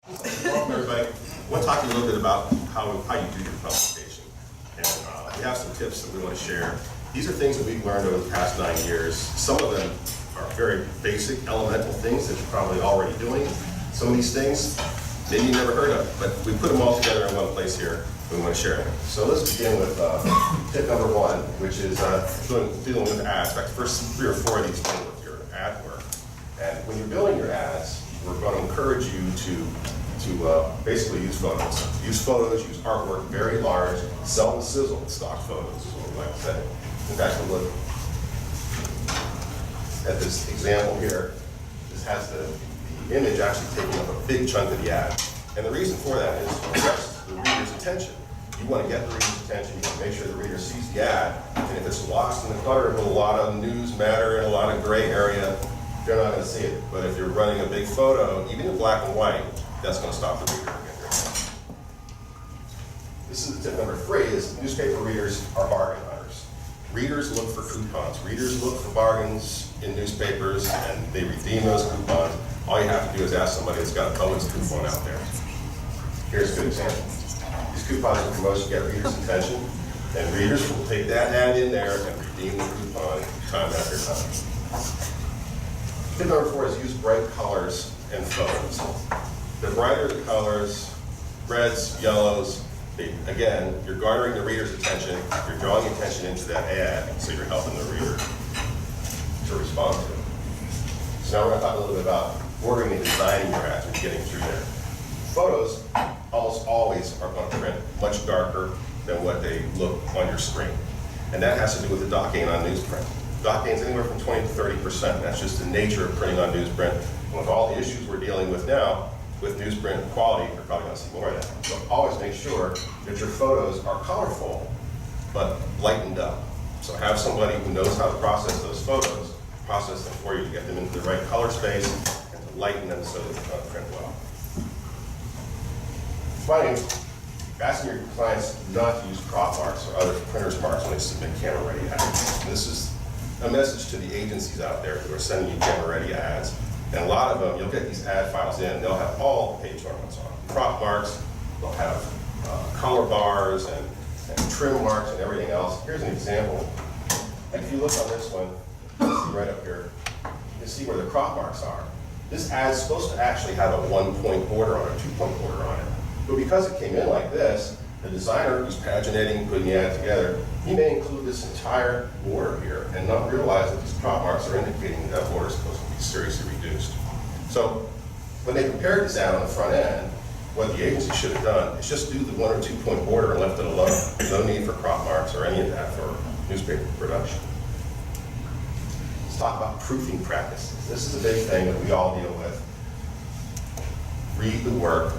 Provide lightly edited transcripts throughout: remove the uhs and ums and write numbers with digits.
Welcome, everybody. I want to talk to you a little bit about how you do your publication. And we have some tips that we want to share. These are things that we've learned over the past 9 years. Some of them are very basic, elemental things that you're probably already doing. Some of these things, maybe you never heard of, but we put them all together in one place here. We want to share them. So let's begin with tip number 1, which is dealing with ads. In fact, the first 3 or 4 of these deal with your ad work. And when you're building your ads, we're going to encourage you to basically use photos. Use photos, use artwork, very large, sell and sizzle stock photos, is what we like to say. In fact, we'll look at this example here. This has the image actually taking up a big chunk of the ad. And the reason for that is to address the reader's attention. You want to get the reader's attention, you want to make sure the reader sees the ad, and if it's lost in the clutter of a lot of news matter and a lot of gray area, they're not going to see it. But if you're running a big photo, even in black and white, that's going to stop the reader from getting their attention. This is tip number 3, is newspaper readers are bargain hunters. Readers look for coupons. Readers look for bargains in newspapers, and they redeem those coupons. All you have to do is ask somebody that's got a Bowen's coupon out there. Here's a good example. These coupons are promoted to get readers' attention, and readers will take that ad in there and redeem the coupon time after time. Tip number 4 is use bright colors and photos. The brighter the colors, reds, yellows, again, you're garnering the reader's attention, you're drawing attention into that ad, so you're helping the reader to respond to it. So now we're going to talk a little bit about ordering and designing your ads and getting through there. Photos almost always are going to print much darker than what they look on your screen. And that has to do with the docking on newsprint. Docking is anywhere from 20 to 30%. That's just the nature of printing on newsprint. And with all the issues we're dealing with now, with newsprint quality, you're probably going to see more of that. So always make sure that your photos are colorful, but lightened up. So have somebody who knows how to process those photos, process them for you to get them into the right color space and to lighten them so that they're going to print well. Finally, asking your clients not to use crop marks or other printer's marks when they submit camera-ready ads. And this is a message to the agencies out there who are sending you camera-ready ads. And a lot of them, you'll get these ad files in, they'll have all the page ornaments on. Crop marks, they'll have color bars and trim marks and everything else. Here's an example. If you look on this one, you see right up here, you can see where the crop marks are. This ad's supposed to actually have a 1-point border on it, a 2-point border on it. But because it came in like this, the designer who's paginating, putting the ad together, he may include this entire border here and not realize that these crop marks are indicating that border is supposed to be seriously reduced. So when they prepared this ad on the front end, what the agency should have done is just do the 1- or 2-point border and left it alone. There's no need for crop marks or any of that for newspaper production. Let's talk about proofing practices. This is a big thing that we all deal with. Read the work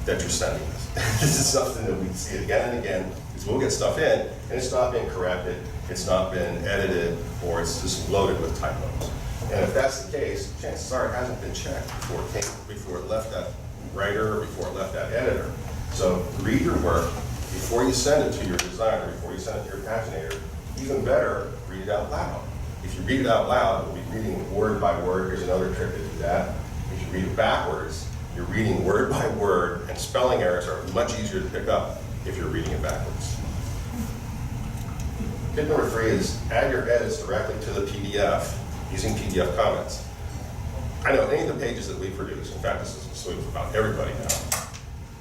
that you're sending us. This is something that we see again and again, because we'll get stuff in, and it's not been corrected, it's not been edited, or it's just loaded with typos. And if that's the case, chances are it hasn't been checked before it left that writer or before it left that editor. So read your work before you send it to your designer, before you send it to your paginator. Even better, read it out loud. If you read it out loud, you'll be reading word by word. Here's another trick to do that. If you read it backwards, you're reading word by word, and spelling errors are much easier to pick up if you're reading it backwards. Tip number 3 is add your edits directly to the PDF using PDF comments. I know any of the pages that we produce, in fact, this is sort of about everybody now,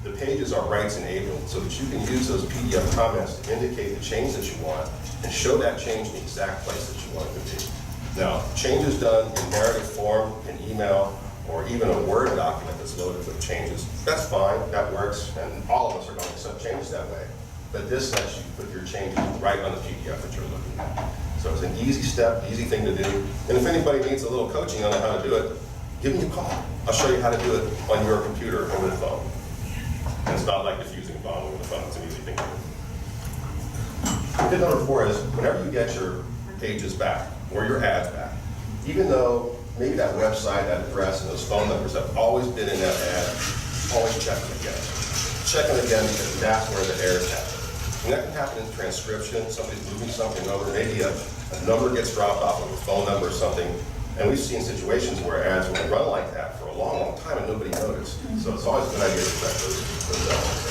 the pages are rights enabled so that you can use those PDF comments to indicate the change that you want and show that change in the exact place that you want it to be. Now, changes done in narrative form, in email, or even a Word document that's loaded with changes, that's fine, that works, and all of us are going to accept changes that way. But this lets you put your changes right on the PDF that you're looking at. So it's an easy step, easy thing to do. And if anybody needs a little coaching on how to do it, give me a call. I'll show you how to do it on your computer over the phone. And it's not like diffusing a bomb over the phone, it's an easy thing to do. Tip number 4 is whenever you get your pages back, or your ads back, even though maybe that website, that address, and those phone numbers have always been in that ad, always check them again. Check them again because that's where the errors happen. And that can happen in transcription. Somebody's moving something over. Maybe a number gets dropped off of a phone number or something. And we've seen situations where ads will run like that for a long, long time and nobody noticed. So So it's always a good idea to check those elements.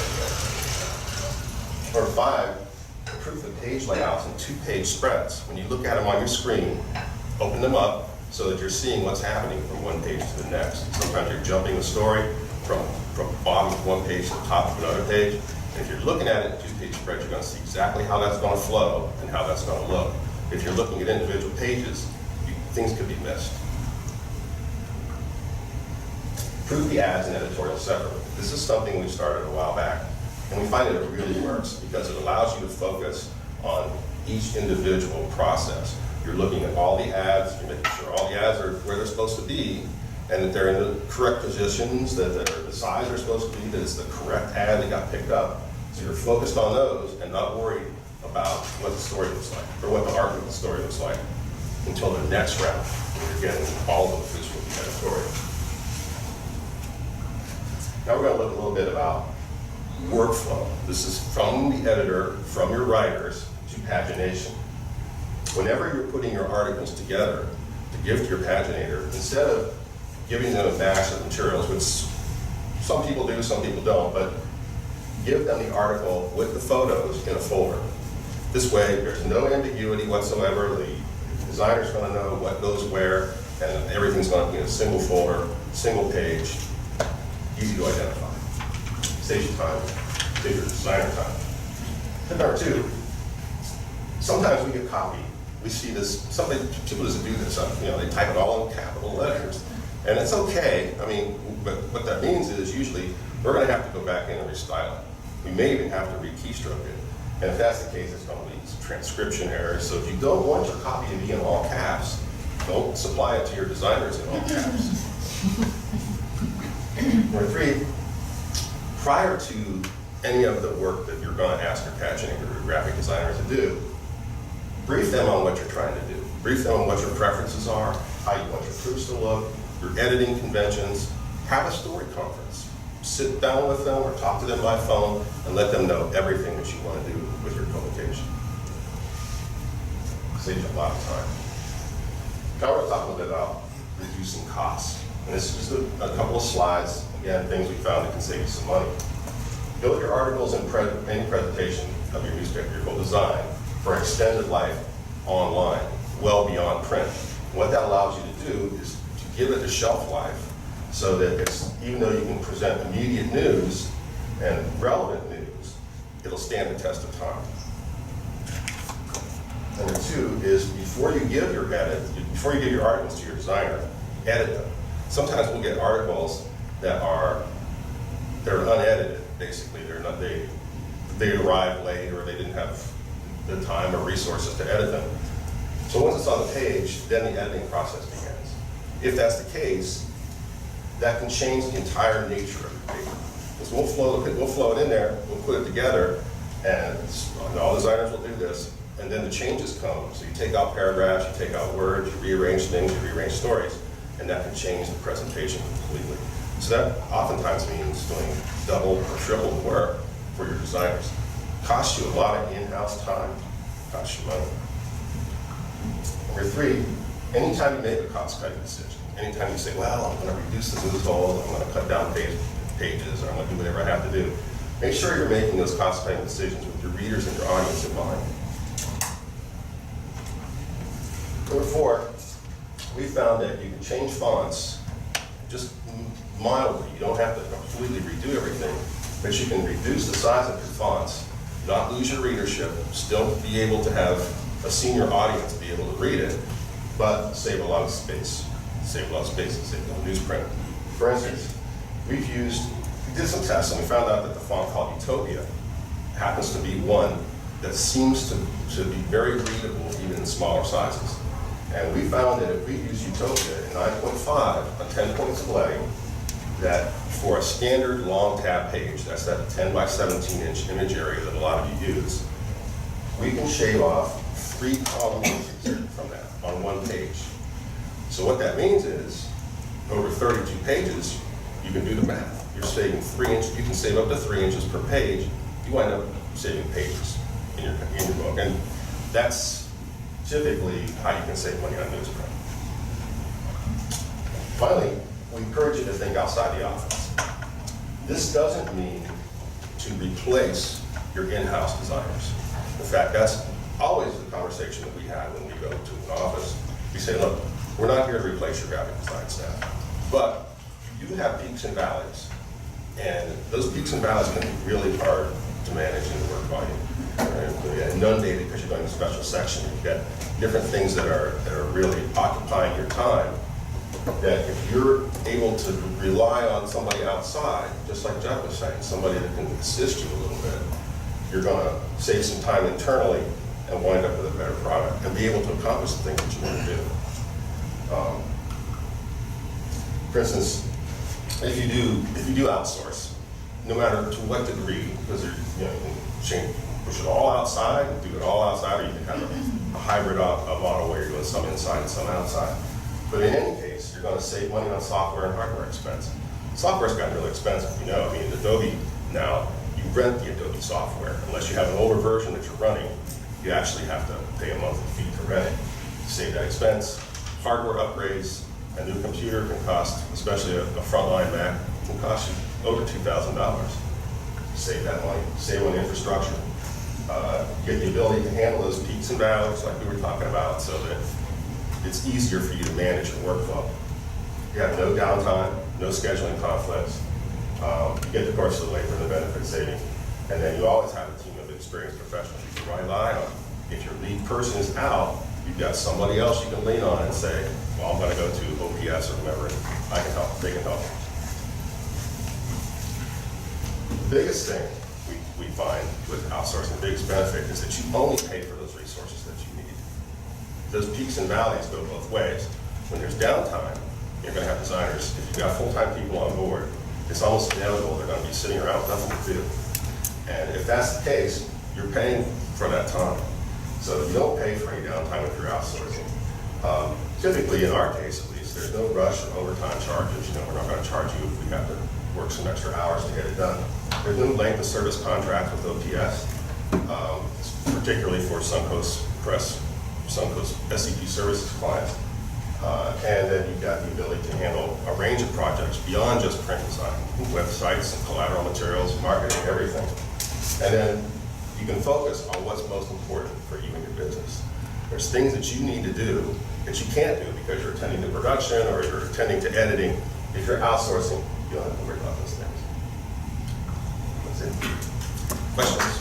Number 5, improve the page layouts in 2-page spreads. When you look at them on your screen, open them up so that you're seeing what's happening from one page to the next. Sometimes you're jumping the story from the bottom of one page to the top of another page. And if you're looking at it in 2-page spreads, you're going to see exactly how that's going to flow and how that's going to look. If you're looking at individual pages, things could be missed. Improve the ads and editorial separately. This is something we started a while back, and we find that it really works because it allows you to focus on each individual process. You're looking at all the ads, you're making sure all the ads are where they're supposed to be, and that they're in the correct positions, that they're the size they're supposed to be, that it's the correct ad that got picked up. So you're focused on those and not worried about what the story looks like, or what the arc of the story looks like, until the next round, when you're getting all of the visual editorial. Now we're going to look a little bit about workflow. This is from the editor, from your writers, to pagination. Whenever you're putting your articles together to give to your paginator, instead of giving them a mass of materials, which some people do, some people don't, but give them the article with the photos in a folder. This way, there's no ambiguity whatsoever. The designer's going to know what goes where, and everything's going to be in a single folder, single page, easy to identify. Saves you time, saves your designer time. Tip number 2, sometimes we get copy. We see this, people just do this, they type it all in capital letters. And it's okay, but what that means is usually we're going to have to go back in and restyle it. We may even have to re-keystroke it. And if that's the case, it's going to lead to transcription errors. So if you don't want your copy to be in all caps, don't supply it to your designers in all caps. Number 3, prior to any of the work that you're going to ask your paginator or graphic designer to do, brief them on what you're trying to do. Brief them on what your preferences are, how you want your proofs to look, your editing conventions. Have a story conference. Sit down with them or talk to them by phone and let them know everything that you want to do with your publication. Saves you a lot of time. Now we're going to talk a little bit about reducing costs. And this is just a couple of slides, again, things we found that can save you some money. Build your articles and any presentation of your newspaper, your whole design, for extended life online, well beyond print. What that allows you to do is to give it a shelf life so that even though you can present immediate news and relevant news, it'll stand the test of time. Number 2 is before you give your articles to your designer, edit them. Sometimes we'll get articles that they're unedited, basically. They arrived late or they didn't have the time or resources to edit them. So once it's on the page, then the editing process begins. If that's the case, that can change the entire nature of the paper. Because we'll flow it in there, we'll put it together, and all designers will do this, and then the changes come. So you take out paragraphs, you take out words, you rearrange things, you rearrange stories, and that can change the presentation completely. So that oftentimes means doing double or triple the work for your designers. Costs you a lot of in-house time, costs you money. Number 3, anytime you make a cost-cutting decision, anytime you say, well, I'm going to reduce the news hold, I'm going to cut down pages, or I'm going to do whatever I have to do, make sure you're making those cost-cutting decisions with your readers and your audience in mind. Number 4, we found that you can change fonts just mildly. You don't have to completely redo everything, but you can reduce the size of your fonts, not lose your readership, still be able to have a senior audience be able to read it, but save a lot of space. Save a lot of space and save on newsprint. For instance, we did some tests and we found out that the font called Utopia happens to be one that seems to be very readable even in smaller sizes. And we found that if we use Utopia in 9.5 on 10 points of leading, that for a standard long tab page, that's that 10 by 17 inch image area that a lot of you use, we can shave off 3 columns from that on one page. So what that means is, over 32 pages, you can do the math. You're saving 3 inches, you can save up to 3 inches per page. You wind up saving pages in your book. And that's typically how you can save money on newsprint. Finally, we encourage you to think outside the office. This doesn't mean to replace your in-house designers. In fact, that's always the conversation that we have when we go to an office. We say, look, we're not here to replace your graphic design staff, but you do have peaks and valleys, and those peaks and valleys can be really hard to manage in the work volume. You're inundated because you're doing a special section. You've got different things that are really occupying your time. That if you're able to rely on somebody outside, just like Jeff was saying, somebody that can assist you a little bit, you're going to save some time internally and wind up with a better product and be able to accomplish the things that you want to do. For instance, if you do outsource, no matter to what degree, because you can push it all outside, do it all outside, or you can have a hybrid model where you're doing some inside and some outside. But in any case, you're going to save money on software and hardware expense. Software's gotten really expensive, you know. I mean, Adobe now, you rent the Adobe software. Unless you have an older version that you're running, you actually have to pay a monthly fee to rent it. Save that expense. Hardware upgrades, a new computer can cost, especially a frontline Mac, can cost you over $2,000. Save that money, save on infrastructure. Get the ability to handle those peaks and valleys like we were talking about, so that it's easier for you to manage your workflow. You have no downtime, no scheduling conflicts. You get, of course, the labor and the benefit saving. And then you always have a team of experienced professionals you can rely on. If your lead person is out, you've got somebody else you can lean on and say, well, I'm going to go to OPS or whomever, and I can help, they can help. The biggest thing we find with outsourcing, the biggest benefit, is that you only pay for those resources that you need. Those peaks and valleys go both ways. When there's downtime, you're going to have designers. If you've got full-time people on board, it's almost inevitable they're going to be sitting around with nothing to do. And if that's the case, you're paying for that time. So you don't pay for any downtime if you're outsourcing. Typically, in our case at least, there's no rush or overtime charges. You know, we're not going to charge you if we have to work some extra hours to get it done. There's no length of service contract with OPS, particularly for Suncoast Press, Suncoast SCP Services clients. And then you've got the ability to handle a range of projects beyond just print design, websites and collateral materials, marketing, everything. And then you can focus on what's most important for you and your business. There's things that you need to do that you can't do because you're attending to production or you're attending to editing. If you're outsourcing, you don't have to worry about those things. That's it. Questions?